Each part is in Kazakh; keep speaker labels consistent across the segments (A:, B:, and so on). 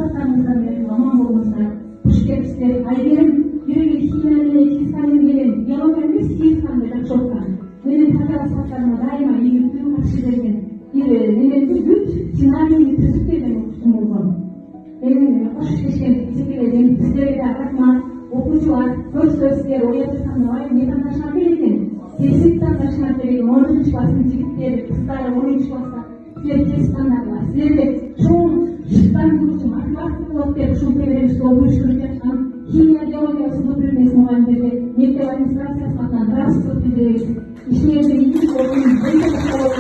A: отбасыларыңыздан беріп аман болыңыздар. Қош келіпсіздер. Айгерім birebir химияны физиканы деген биология емес физиканы жақсы оқыған. Менің таза сұрақтарыма дайыма үйрету қарсы берген. Немесе бүт сценарийді түзіп берген оқушым болған. Менің қош кешкен секеледен сіздерге рахмат. Оқушылар, көз-көздер, оятырсам ой, недан ташынап келген? Тесіктен ташынап келген 10-шы класстың жігіттері, қыздары 10-шы класста сіздер тесттандарлар. Сіздерге шоң шықтан көрсін, мотивация болып беріп, шоң береміз, ол өшіріп жатқан химия, биология, сызып білмес мұғалімдерге, мектеп администрациясы атынан растық білдіресіз. Ішінерде екі орын, бір қылып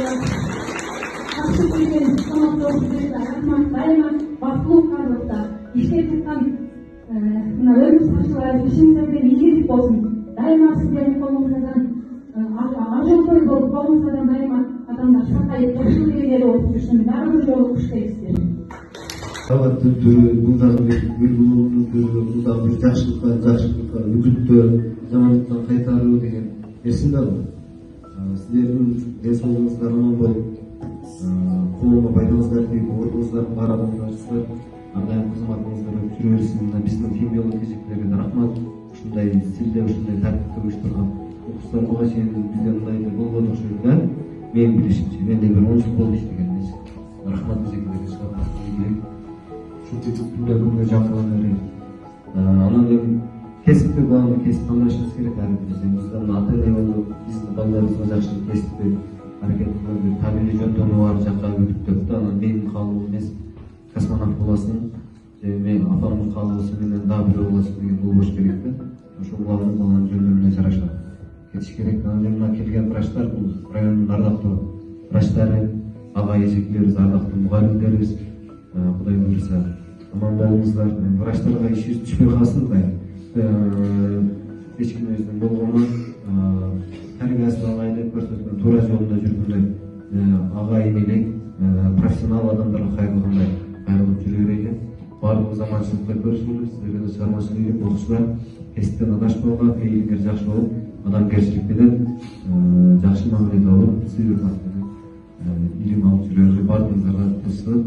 A: Ақшы келген қонақта оқушыларға рахмат, дайыма бақылау қарлықта, иштеп жатқан өмір сақшылары ішіңіздерден игілік болсын. Дайыма сіздердің қолыңыздан ажылбой болып, қолыңыздан дайыма адамдар сақайып, тіршілік иелері болып жүрсін. Бәріміз жолы күш келесіздер.
B: Сауатты түрі, бұлдағы бір болуының түрі, бұлдағы бір жақшылыққа, үгітті, жамандықтан қайтару деген мерсін бар ғой. Сіздердің денсаулығыңызға аман болып, қолыма пайдаңыздар дейін, орныңыздардың бар адамдарсыздар, ардайым қызматыңыздар өтіп жүре берсін. Біздің фемиялы кезектерге рахмат. Ушундай стилде, ушундай тәртіпте уюштурган окуустар буга чейин бизде мындайда болбоду окшойт да. Менин билишимче, менде бир 10 жыл болду иштеген эмес. Рахмат кезектерге чыгарып ушинтип күндө жакын эле. Анан эми кесипти баары кесип тандашыбыз керек арбирибиз. Биздин ата-эне болуп, биздин балдарыбызга жакшы кесипти аракет кылып, табигый жөндөмү бар жакка өтүп да, анан менин каалоом эмес, космонавт боласың, мен апамдын каалоосу менен дагы бирөө болосуң деген болбош керек да. Ошол баланын жөндөмүнө жараша кетиш керек. Анан мына келген врачтар, бул райондун ардактуу врачтары, ага эжекелерибиз, ардактуу мугалимдерибиз, Кудай буйруса аман болуңуздар. Врачтарга ишибиз түшпөй калсын да. Эч ким өзүнүн болгону тарбиясын агайлап көрсөткөн туура жолдо жүргөндөй агайын элек профессионал адамдарга кайрылгандай кайрылып жүрө берели. Барлығымыз аманшылықта көрсүңүз, сіздерге де шығармашылық үйреп оқушылар кесіптен адашпауға, пейіліңдер жақсы болып, адамгершілікпенен жақсы мамиледе болып, сый-құрметпенен илим алып жүрерге барлығыңыздарға тылсынып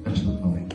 B: жақсылық қалайын.